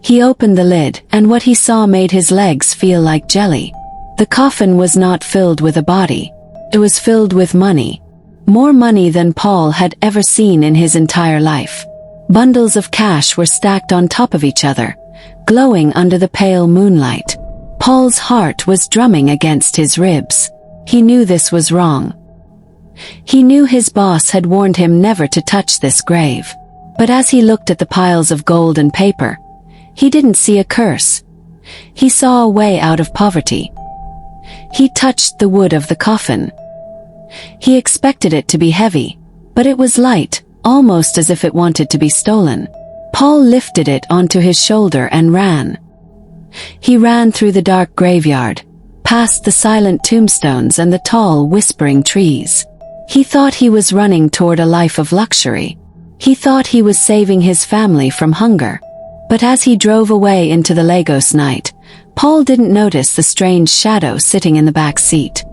He opened the lid, and what he saw made his legs feel like jelly. The coffin was not filled with a body. It was filled with money. More money than Paul had ever seen in his entire life. Bundles of cash were stacked on top of each other, glowing under the pale moonlight. Paul's heart was drumming against his ribs. He knew this was wrong. He knew his boss had warned him never to touch this grave. But as he looked at the piles of gold and paper, he didn't see a curse. He saw a way out of poverty. He touched the wood of the coffin. He expected it to be heavy, but it was light, almost as if it wanted to be stolen. Paul lifted it onto his shoulder and ran. He ran through the dark graveyard, past the silent tombstones and the tall, whispering trees. He thought he was running toward a life of luxury. He thought he was saving his family from hunger. But as he drove away into the Lagos night, Paul didn't notice the strange shadow sitting in the back seat.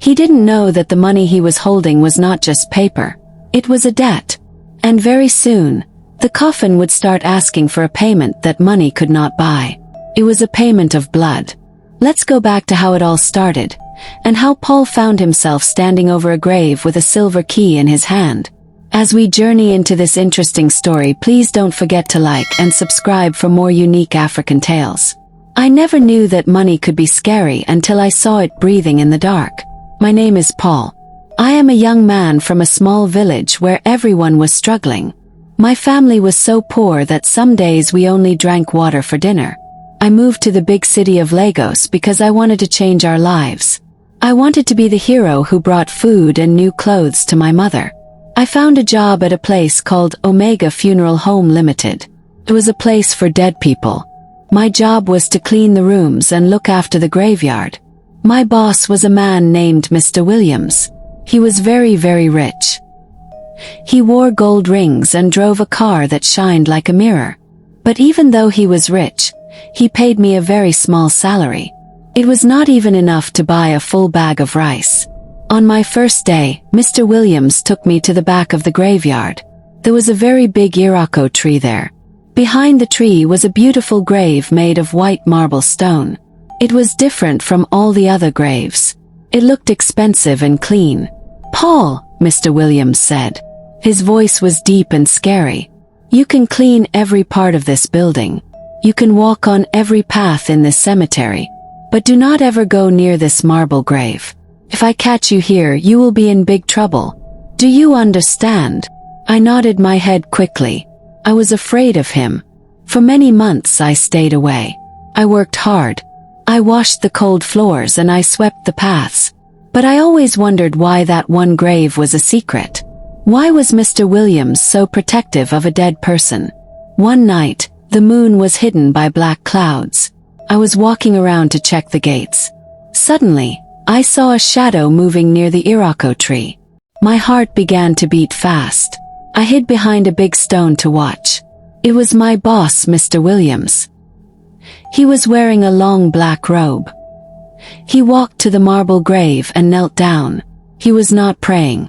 He didn't know that the money he was holding was not just paper. It was a debt. And very soon, the coffin would start asking for a payment that money could not buy. It was a payment of blood. Let's go back to how it all started, and how Paul found himself standing over a grave with a silver key in his hand. As we journey into this interesting story, please don't forget to like and subscribe for more unique African tales. I never knew that money could be scary until I saw it breathing in the dark. My name is Paul. I am a young man from a small village where everyone was struggling. My family was so poor that some days we only drank water for dinner. I moved to the big city of Lagos because I wanted to change our lives. I wanted to be the hero who brought food and new clothes to my mother. I found a job at a place called Omega Funeral Home Limited. It was a place for dead people. My job was to clean the rooms and look after the graveyard. My boss was a man named Mr. Williams. He was very, very rich. He wore gold rings and drove a car that shined like a mirror. But even though he was rich, he paid me a very small salary. It was not even enough to buy a full bag of rice. On my first day, Mr. Williams took me to the back of the graveyard. There was a very big Iroko tree there. Behind the tree was a beautiful grave made of white marble stone. It was different from all the other graves. It looked expensive and clean. "Paul," Mr. Williams said. His voice was deep and scary. "You can clean every part of this building. You can walk on every path in this cemetery. But do not ever go near this marble grave. If I catch you here, you will be in big trouble. Do you understand?" I nodded my head quickly. I was afraid of him. For many months I stayed away. I worked hard. I washed the cold floors and I swept the paths. But I always wondered why that one grave was a secret. Why was Mr. Williams so protective of a dead person? One night, the moon was hidden by black clouds. I was walking around to check the gates. Suddenly, I saw a shadow moving near the Iroko tree. My heart began to beat fast. I hid behind a big stone to watch. It was my boss, Mr. Williams. He was wearing a long black robe. He walked to the marble grave and knelt down. He was not praying.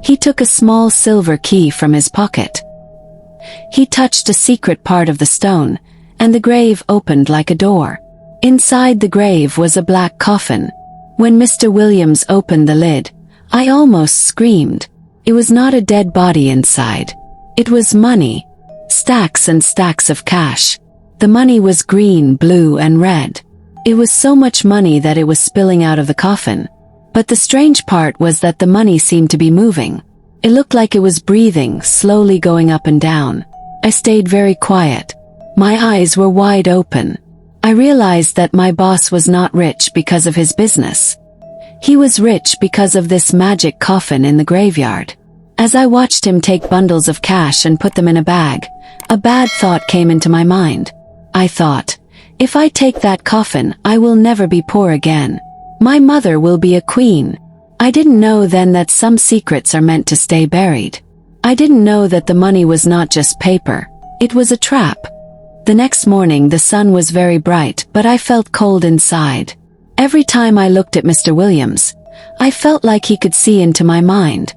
He took a small silver key from his pocket. He touched a secret part of the stone, and the grave opened like a door. Inside the grave was a black coffin. When Mr. Williams opened the lid, I almost screamed. It was not a dead body inside. It was money. Stacks and stacks of cash. The money was green, blue, and red. It was so much money that it was spilling out of the coffin. But the strange part was that the money seemed to be moving. It looked like it was breathing, slowly going up and down. I stayed very quiet. My eyes were wide open. I realized that my boss was not rich because of his business. He was rich because of this magic coffin in the graveyard. As I watched him take bundles of cash and put them in a bag, a bad thought came into my mind. I thought, if I take that coffin, I will never be poor again. My mother will be a queen. I didn't know then that some secrets are meant to stay buried. I didn't know that the money was not just paper. It was a trap. The next morning the sun was very bright, but I felt cold inside. Every time I looked at Mr. Williams, I felt like he could see into my mind.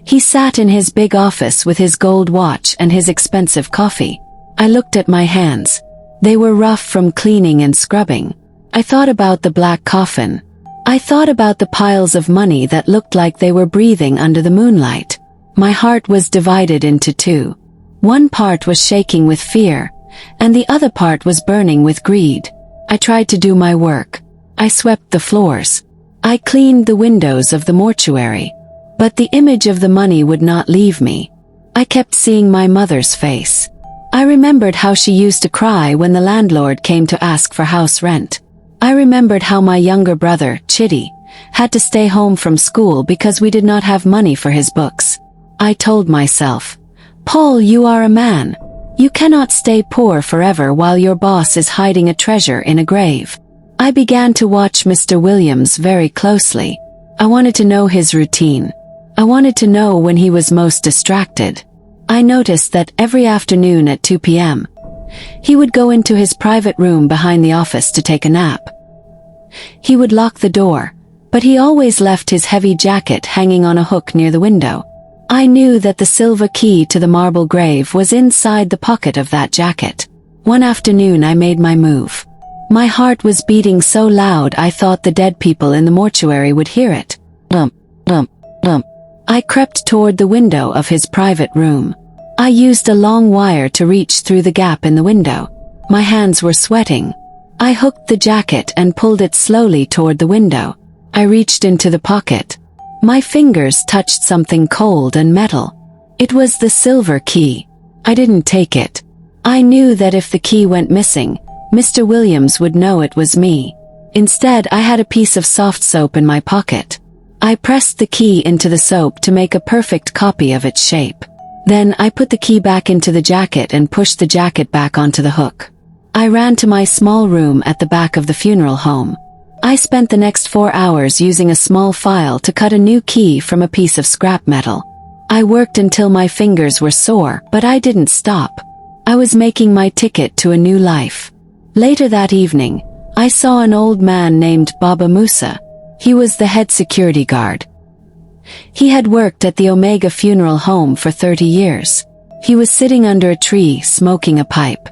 He sat in his big office with his gold watch and his expensive coffee. I looked at my hands. They were rough from cleaning and scrubbing. I thought about the black coffin. I thought about the piles of money that looked like they were breathing under the moonlight. My heart was divided into two. One part was shaking with fear, and the other part was burning with greed. I tried to do my work. I swept the floors. I cleaned the windows of the mortuary. But the image of the money would not leave me. I kept seeing my mother's face. I remembered how she used to cry when the landlord came to ask for house rent. I remembered how my younger brother, Chitty, had to stay home from school because we did not have money for his books. I told myself, Paul, you are a man. You cannot stay poor forever while your boss is hiding a treasure in a grave. I began to watch Mr. Williams very closely. I wanted to know his routine. I wanted to know when he was most distracted. I noticed that every afternoon at 2 p.m., he would go into his private room behind the office to take a nap. He would lock the door, but he always left his heavy jacket hanging on a hook near the window. I knew that the silver key to the marble grave was inside the pocket of that jacket. One afternoon I made my move. My heart was beating so loud I thought the dead people in the mortuary would hear it. Lump, lump, lump. I crept toward the window of his private room. I used a long wire to reach through the gap in the window. My hands were sweating. I hooked the jacket and pulled it slowly toward the window. I reached into the pocket. My fingers touched something cold and metal. It was the silver key. I didn't take it. I knew that if the key went missing, Mr. Williams would know it was me. Instead, I had a piece of soft soap in my pocket. I pressed the key into the soap to make a perfect copy of its shape. Then I put the key back into the jacket and pushed the jacket back onto the hook. I ran to my small room at the back of the funeral home. I spent the next 4 hours using a small file to cut a new key from a piece of scrap metal. I worked until my fingers were sore, but I didn't stop. I was making my ticket to a new life. Later that evening, I saw an old man named Baba Musa. He was the head security guard. He had worked at the Omega Funeral Home for 30 years. He was sitting under a tree smoking a pipe.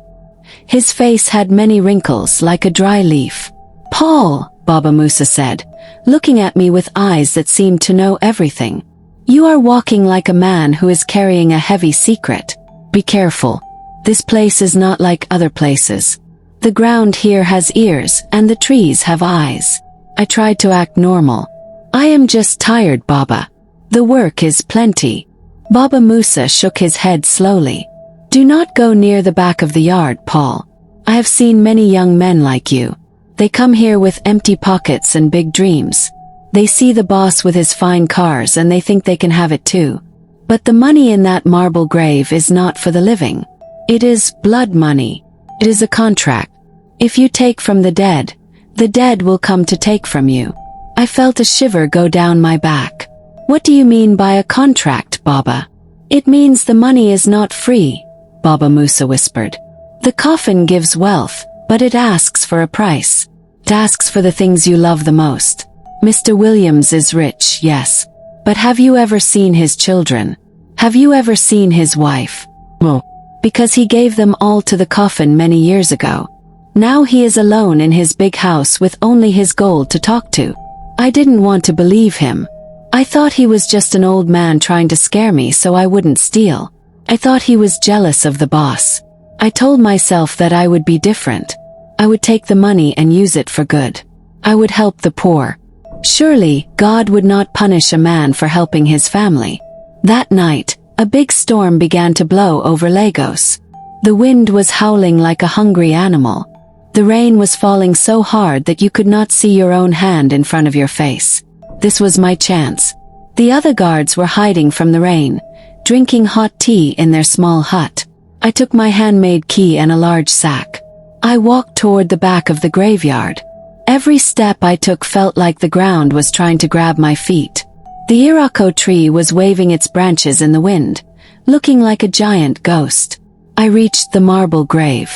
His face had many wrinkles like a dry leaf. "Paul," Baba Musa said, looking at me with eyes that seemed to know everything. "You are walking like a man who is carrying a heavy secret. Be careful. This place is not like other places. The ground here has ears and the trees have eyes." I tried to act normal. "I am just tired, Baba. The work is plenty." Baba Musa shook his head slowly. "Do not go near the back of the yard, Paul. I have seen many young men like you. They come here with empty pockets and big dreams. They see the boss with his fine cars and they think they can have it too. But the money in that marble grave is not for the living. It is blood money. It is a contract. If you take from the dead will come to take from you." I felt a shiver go down my back. "What do you mean by a contract, Baba?" "It means the money is not free," Baba Musa whispered. "The coffin gives wealth, but it asks for a price. It asks for the things you love the most. Mr. Williams is rich, yes. But have you ever seen his children? Have you ever seen his wife? No. Because he gave them all to the coffin many years ago. Now he is alone in his big house with only his gold to talk to." I didn't want to believe him. I thought he was just an old man trying to scare me so I wouldn't steal. I thought he was jealous of the boss. I told myself that I would be different. I would take the money and use it for good. I would help the poor. Surely, God would not punish a man for helping his family. That night, a big storm began to blow over Lagos. The wind was howling like a hungry animal. The rain was falling so hard that you could not see your own hand in front of your face. This was my chance. The other guards were hiding from the rain, drinking hot tea in their small hut. I took my handmade key and a large sack. I walked toward the back of the graveyard. Every step I took felt like the ground was trying to grab my feet. The Iroko tree was waving its branches in the wind, looking like a giant ghost. I reached the marble grave.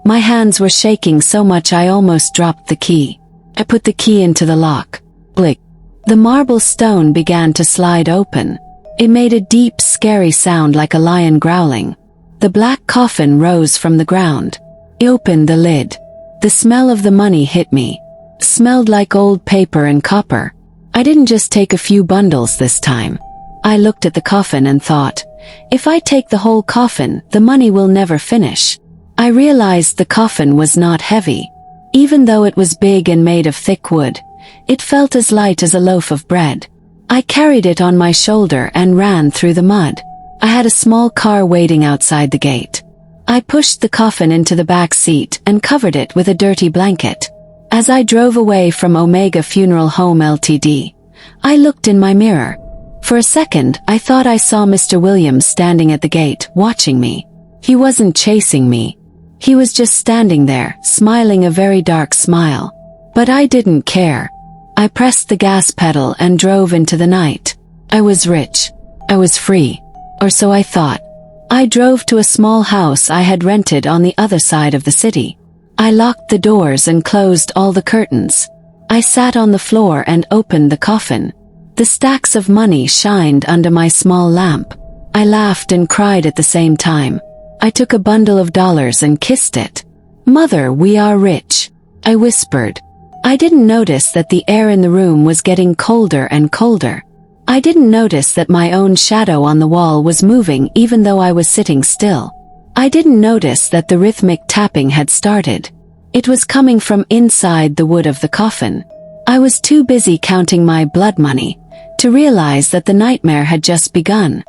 My hands were shaking so much I almost dropped the key. I put the key into the lock. Click. The marble stone began to slide open. It made a deep, scary sound like a lion growling. The black coffin rose from the ground. I opened the lid. The smell of the money hit me. Smelled like old paper and copper. I didn't just take a few bundles this time. I looked at the coffin and thought, if I take the whole coffin, the money will never finish. I realized the coffin was not heavy. Even though it was big and made of thick wood, it felt as light as a loaf of bread. I carried it on my shoulder and ran through the mud. I had a small car waiting outside the gate. I pushed the coffin into the back seat and covered it with a dirty blanket. As I drove away from Omega Funeral Home Ltd., I looked in my mirror. For a second, I thought I saw Mr. Williams standing at the gate, watching me. He wasn't chasing me. He was just standing there, smiling a very dark smile. But I didn't care. I pressed the gas pedal and drove into the night. I was rich. I was free. Or so I thought. I drove to a small house I had rented on the other side of the city. I locked the doors and closed all the curtains. I sat on the floor and opened the coffin. The stacks of money shined under my small lamp. I laughed and cried at the same time. I took a bundle of dollars and kissed it. "Mother, we are rich," I whispered. I didn't notice that the air in the room was getting colder and colder. I didn't notice that my own shadow on the wall was moving even though I was sitting still. I didn't notice that the rhythmic tapping had started. It was coming from inside the wood of the coffin. I was too busy counting my blood money to realize that the nightmare had just begun.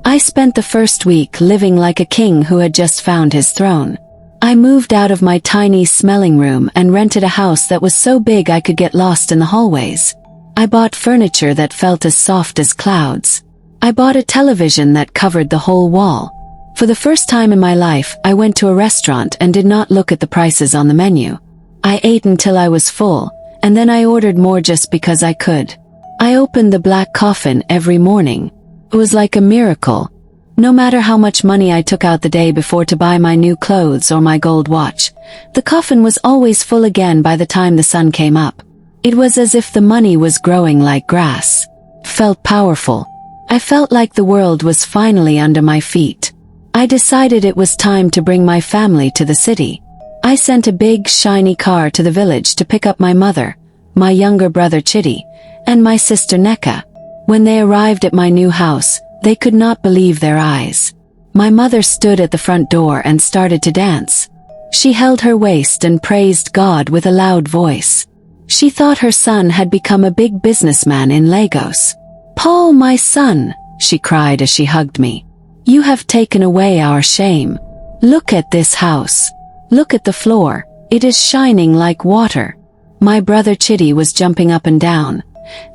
I spent the first week living like a king who had just found his throne. I moved out of my tiny smelling room and rented a house that was so big I could get lost in the hallways. I bought furniture that felt as soft as clouds. I bought a television that covered the whole wall. For the first time in my life, I went to a restaurant and did not look at the prices on the menu. I ate until I was full, and then I ordered more just because I could. I opened the black coffin every morning. It was like a miracle. No matter how much money I took out the day before to buy my new clothes or my gold watch, the coffin was always full again by the time the sun came up. It was as if the money was growing like grass. It felt powerful. I felt like the world was finally under my feet. I decided it was time to bring my family to the city. I sent a big, shiny car to the village to pick up my mother, my younger brother Chitty, and my sister Neka. When they arrived at my new house, they could not believe their eyes. My mother stood at the front door and started to dance. She held her waist and praised God with a loud voice. She thought her son had become a big businessman in Lagos. "Paul, my son," she cried as she hugged me. "You have taken away our shame. Look at this house. Look at the floor. It is shining like water." My brother Chitty was jumping up and down,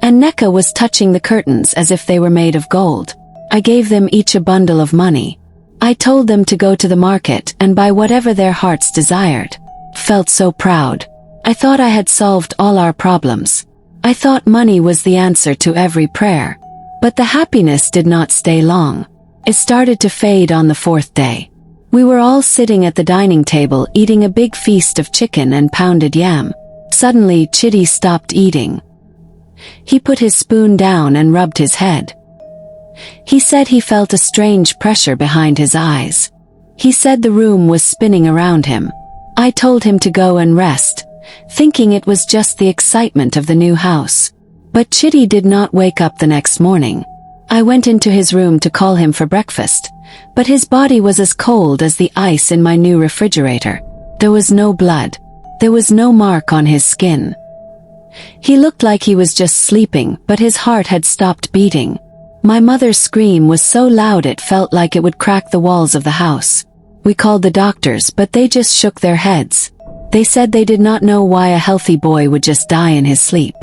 and Neka was touching the curtains as if they were made of gold. I gave them each a bundle of money. I told them to go to the market and buy whatever their hearts desired. Felt so proud. I thought I had solved all our problems. I thought money was the answer to every prayer. But the happiness did not stay long. It started to fade on the fourth day. We were all sitting at the dining table eating a big feast of chicken and pounded yam. Suddenly, Chitty stopped eating. He put his spoon down and rubbed his head. He said he felt a strange pressure behind his eyes. He said the room was spinning around him. I told him to go and rest, thinking it was just the excitement of the new house. But Chitty did not wake up the next morning. I went into his room to call him for breakfast, but his body was as cold as the ice in my new refrigerator. There was no blood. There was no mark on his skin. He looked like he was just sleeping, but his heart had stopped beating. My mother's scream was so loud it felt like it would crack the walls of the house. We called the doctors, but they just shook their heads. They said they did not know why a healthy boy would just die in his sleep.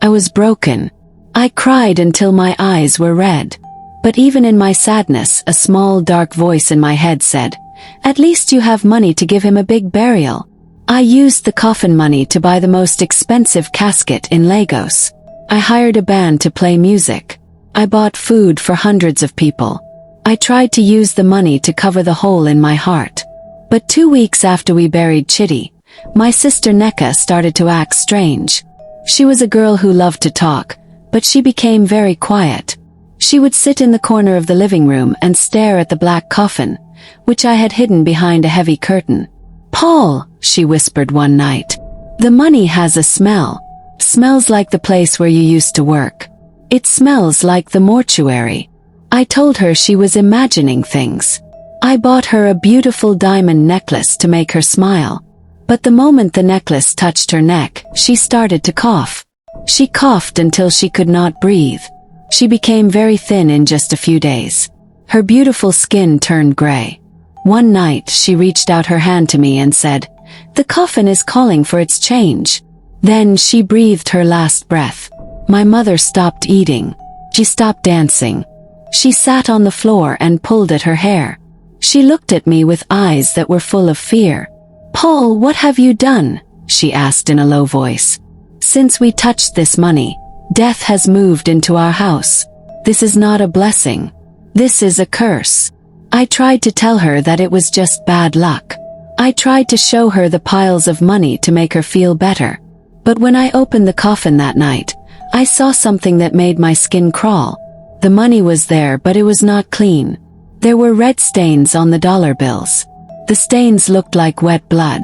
I was broken. I cried until my eyes were red. But even in my sadness, a small dark voice in my head said, "At least you have money to give him a big burial." I used the coffin money to buy the most expensive casket in Lagos. I hired a band to play music. I bought food for hundreds of people. I tried to use the money to cover the hole in my heart. But 2 weeks after we buried Chitty, my sister Neka started to act strange. She was a girl who loved to talk, but she became very quiet. She would sit in the corner of the living room and stare at the black coffin, which I had hidden behind a heavy curtain. "Paul," she whispered one night, "the money has a smell. Smells like the place where you used to work. It smells like the mortuary." I told her she was imagining things. I bought her a beautiful diamond necklace to make her smile. But the moment the necklace touched her neck, she started to cough. She coughed until she could not breathe. She became very thin in just a few days. Her beautiful skin turned gray. One night she reached out her hand to me and said, "The coffin is calling for its change." Then she breathed her last breath. My mother stopped eating. She stopped dancing. She sat on the floor and pulled at her hair. She looked at me with eyes that were full of fear. "Paul, what have you done?" she asked in a low voice. "Since we touched this money, death has moved into our house. This is not a blessing. This is a curse." I tried to tell her that it was just bad luck. I tried to show her the piles of money to make her feel better. But when I opened the coffin that night, I saw something that made my skin crawl. The money was there, but it was not clean. There were red stains on the dollar bills. The stains looked like wet blood.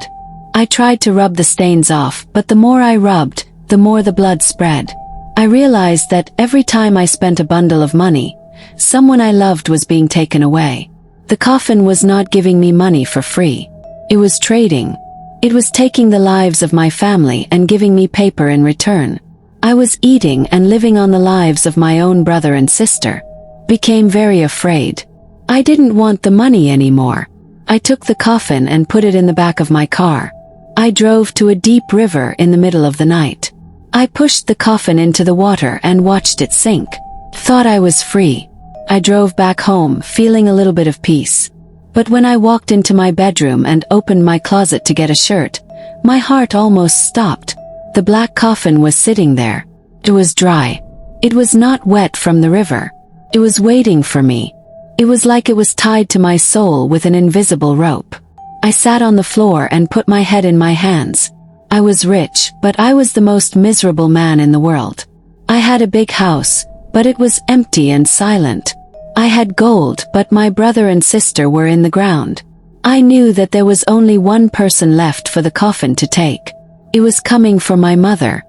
I tried to rub the stains off, but the more I rubbed, the more the blood spread. I realized that every time I spent a bundle of money, someone I loved was being taken away. The coffin was not giving me money for free. It was trading. It was taking the lives of my family and giving me paper in return. I was eating and living on the lives of my own brother and sister. Became very afraid. I didn't want the money anymore. I took the coffin and put it in the back of my car. I drove to a deep river in the middle of the night. I pushed the coffin into the water and watched it sink. Thought I was free. I drove back home, feeling a little bit of peace. But when I walked into my bedroom and opened my closet to get a shirt, my heart almost stopped. The black coffin was sitting there. It was dry. It was not wet from the river. It was waiting for me. It was like it was tied to my soul with an invisible rope. I sat on the floor and put my head in my hands. I was rich, but I was the most miserable man in the world. I had a big house, but it was empty and silent. I had gold, but my brother and sister were in the ground. I knew that there was only one person left for the coffin to take. It was coming for my mother.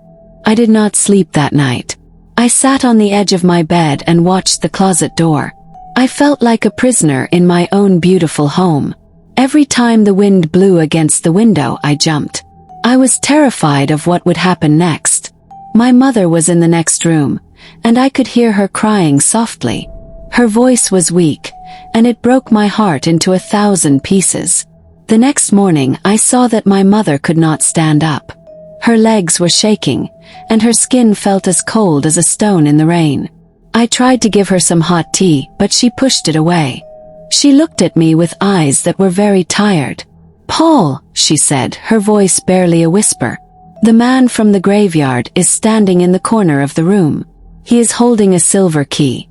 I did not sleep that night. I sat on the edge of my bed and watched the closet door. I felt like a prisoner in my own beautiful home. Every time the wind blew against the window, I jumped. I was terrified of what would happen next. My mother was in the next room, and I could hear her crying softly. Her voice was weak, and it broke my heart into 1,000 pieces. The next morning, I saw that my mother could not stand up. Her legs were shaking, and her skin felt as cold as a stone in the rain. I tried to give her some hot tea, but she pushed it away. She looked at me with eyes that were very tired. "Paul," she said, her voice barely a whisper. "The man from the graveyard is standing in the corner of the room. He is holding a silver key.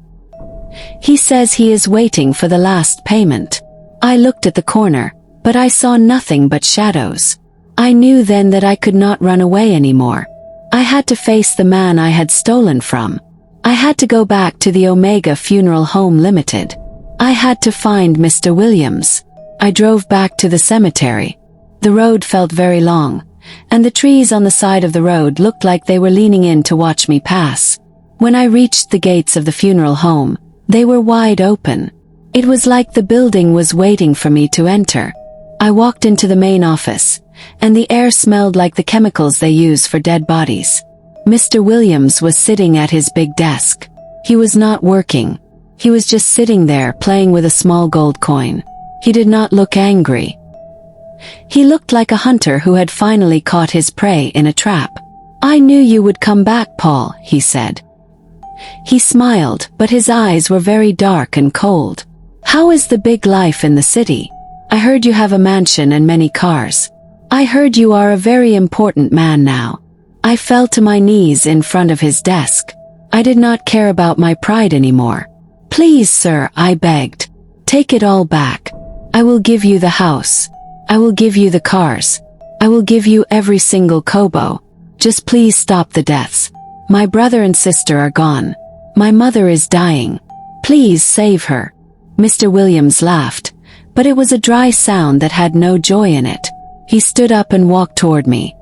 He says he is waiting for the last payment." I looked at the corner, but I saw nothing but shadows. I knew then that I could not run away anymore. I had to face the man I had stolen from. I had to go back to the Omega Funeral Home Limited. I had to find Mr. Williams. I drove back to the cemetery. The road felt very long, and the trees on the side of the road looked like they were leaning in to watch me pass. When I reached the gates of the funeral home, they were wide open. It was like the building was waiting for me to enter. I walked into the main office, and the air smelled like the chemicals they use for dead bodies. Mr. Williams was sitting at his big desk. He was not working. He was just sitting there playing with a small gold coin. He did not look angry. He looked like a hunter who had finally caught his prey in a trap. "I knew you would come back, Paul," he said. He smiled, but his eyes were very dark and cold. "How is the big life in the city? I heard you have a mansion and many cars. I heard you are a very important man now." I fell to my knees in front of his desk. I did not care about my pride anymore. "Please, sir," I begged. "Take it all back. I will give you the house. I will give you the cars. I will give you every single kobo. Just please stop the deaths. My brother and sister are gone. My mother is dying. Please save her." Mr. Williams laughed, but it was a dry sound that had no joy in it. He stood up and walked toward me.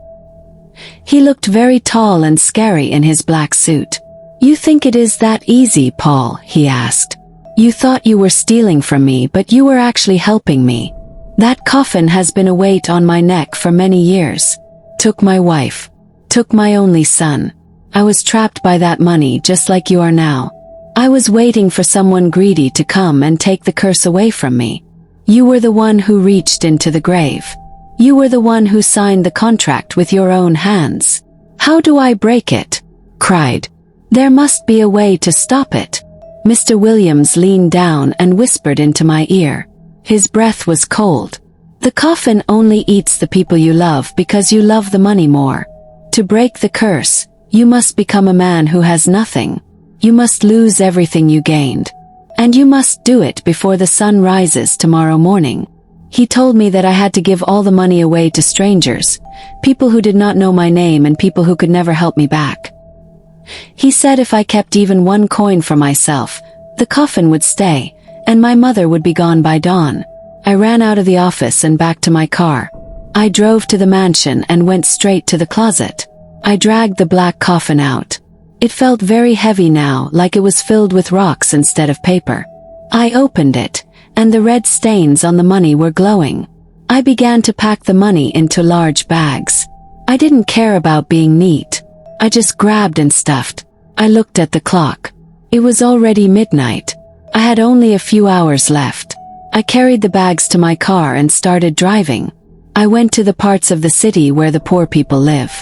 He looked very tall and scary in his black suit. "You think it is that easy, Paul?" he asked. "You thought you were stealing from me, but you were actually helping me. That coffin has been a weight on my neck for many years. Took my wife. Took my only son. I was trapped by that money just like you are now. I was waiting for someone greedy to come and take the curse away from me. You were the one who reached into the grave. You were the one who signed the contract with your own hands. How do I break it?" cried. "There must be a way to stop it." Mr. Williams leaned down and whispered into my ear. His breath was cold. "The coffin only eats the people you love because you love the money more. To break the curse, you must become a man who has nothing. You must lose everything you gained. And you must do it before the sun rises tomorrow morning." He told me that I had to give all the money away to strangers, people who did not know my name and people who could never help me back. He said if I kept even one coin for myself, the coffin would stay, and my mother would be gone by dawn. I ran out of the office and back to my car. I drove to the mansion and went straight to the closet. I dragged the black coffin out. It felt very heavy now, like it was filled with rocks instead of paper. I opened it, and the red stains on the money were glowing. I began to pack the money into large bags. I didn't care about being neat. I just grabbed and stuffed. I looked at the clock. It was already midnight. I had only a few hours left. I carried the bags to my car and started driving. I went to the parts of the city where the poor people live.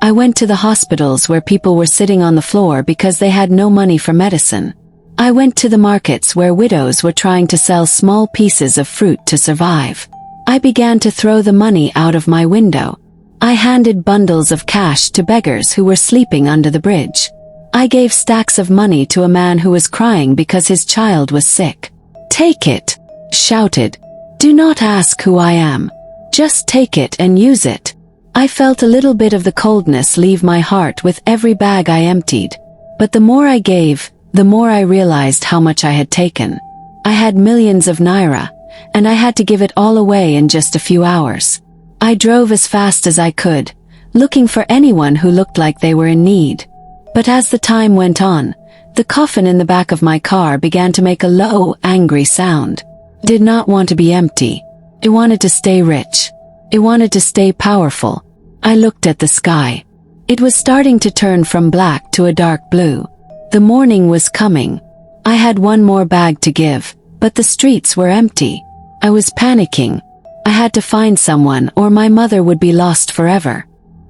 I went to the hospitals where people were sitting on the floor because they had no money for medicine. I went to the markets where widows were trying to sell small pieces of fruit to survive. I began to throw the money out of my window. I handed bundles of cash to beggars who were sleeping under the bridge. I gave stacks of money to a man who was crying because his child was sick. "Take it," shouted. "Do not ask who I am. Just take it and use it." I felt a little bit of the coldness leave my heart with every bag I emptied. But the more I gave, the more I realized how much I had taken. I had millions of naira, and I had to give it all away in just a few hours. I drove as fast as I could, looking for anyone who looked like they were in need. But as the time went on, the coffin in the back of my car began to make a low, angry sound. It did not want to be empty. It wanted to stay rich. It wanted to stay powerful. I looked at the sky. It was starting to turn from black to a dark blue. The morning was coming. I had one more bag to give, but the streets were empty. I was panicking. I had to find someone or my mother would be lost forever.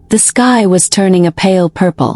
The sky was turning a pale purple,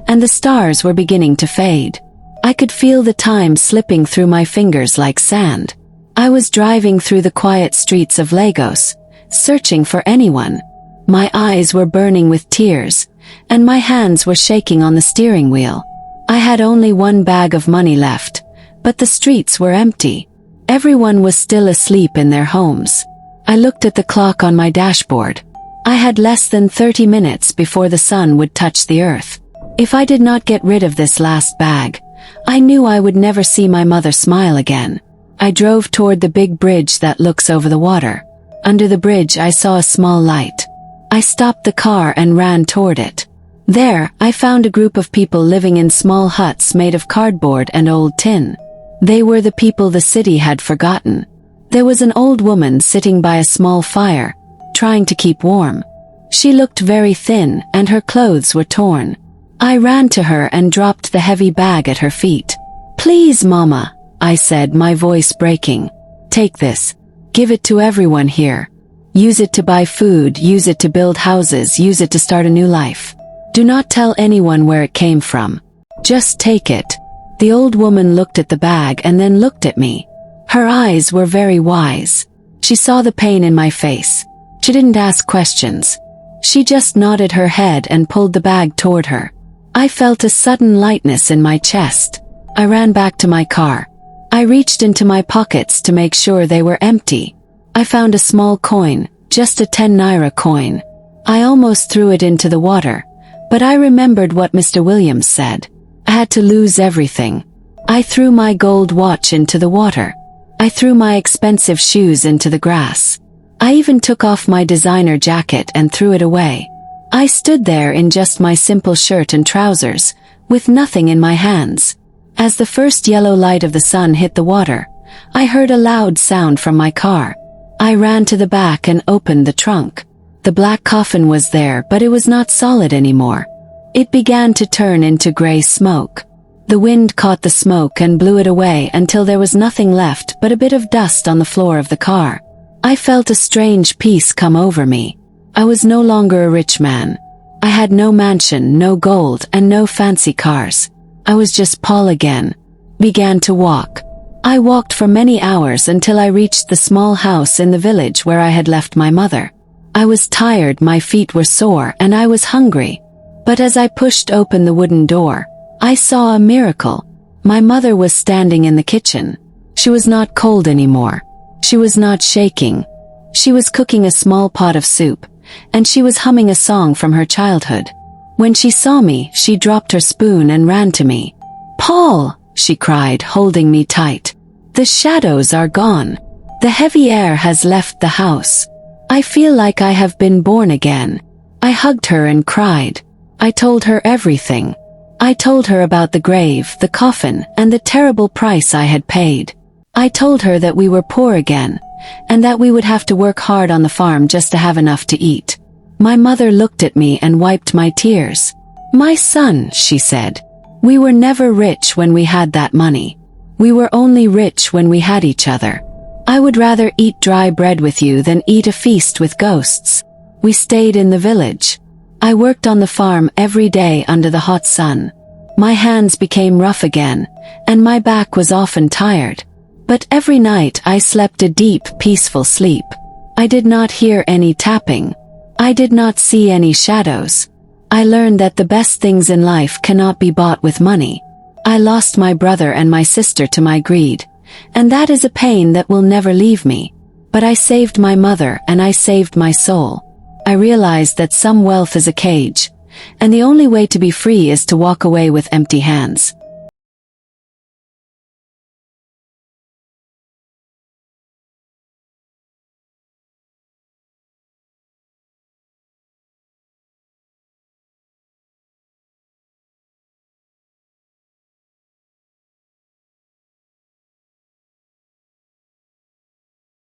and the stars were beginning to fade. I could feel the time slipping through my fingers like sand. I was driving through the quiet streets of Lagos, searching for anyone. My eyes were burning with tears, and my hands were shaking on the steering wheel. I had only one bag of money left, but the streets were empty. Everyone was still asleep in their homes. I looked at the clock on my dashboard. I had less than 30 minutes before the sun would touch the earth. If I did not get rid of this last bag, I knew I would never see my mother smile again. I drove toward the big bridge that looks over the water. Under the bridge I saw a small light. I stopped the car and ran toward it. There, I found a group of people living in small huts made of cardboard and old tin. They were the people the city had forgotten. There was an old woman sitting by a small fire, trying to keep warm. She looked very thin, and her clothes were torn. I ran to her and dropped the heavy bag at her feet. "Please, Mama," I said, my voice breaking. "Take this. Give it to everyone here. Use it to buy food, use it to build houses, use it to start a new life. Do not tell anyone where it came from. Just take it." The old woman looked at the bag and then looked at me. Her eyes were very wise. She saw the pain in my face. She didn't ask questions. She just nodded her head and pulled the bag toward her. I felt a sudden lightness in my chest. I ran back to my car. I reached into my pockets to make sure they were empty. I found a small coin, just a 10 naira coin. I almost threw it into the water, but I remembered what Mr. Williams said. I had to lose everything. I threw my gold watch into the water. I threw my expensive shoes into the grass. I even took off my designer jacket and threw it away. I stood there in just my simple shirt and trousers, with nothing in my hands. As the first yellow light of the sun hit the water, I heard a loud sound from my car. I ran to the back and opened the trunk. The black coffin was there, but it was not solid anymore. It began to turn into gray smoke. The wind caught the smoke and blew it away until there was nothing left but a bit of dust on the floor of the car. I felt a strange peace come over me. I was no longer a rich man. I had no mansion, no gold, and no fancy cars. I was just Paul again. Began to walk. I walked for many hours until I reached the small house in the village where I had left my mother. I was tired, my feet were sore, and I was hungry. But as I pushed open the wooden door, I saw a miracle. My mother was standing in the kitchen. She was not cold anymore. She was not shaking. She was cooking a small pot of soup, and she was humming a song from her childhood. When she saw me, she dropped her spoon and ran to me. "Paul!" she cried, holding me tight. "The shadows are gone. The heavy air has left the house. I feel like I have been born again." I hugged her and cried. I told her everything. I told her about the grave, the coffin, and the terrible price I had paid. I told her that we were poor again, and that we would have to work hard on the farm just to have enough to eat. My mother looked at me and wiped my tears. "My son," she said, "we were never rich when we had that money. We were only rich when we had each other. I would rather eat dry bread with you than eat a feast with ghosts." We stayed in the village. I worked on the farm every day under the hot sun. My hands became rough again, and my back was often tired. But every night I slept a deep, peaceful sleep. I did not hear any tapping. I did not see any shadows. I learned that the best things in life cannot be bought with money. I lost my brother and my sister to my greed, and that is a pain that will never leave me. But I saved my mother and I saved my soul. I realized that some wealth is a cage, and the only way to be free is to walk away with empty hands.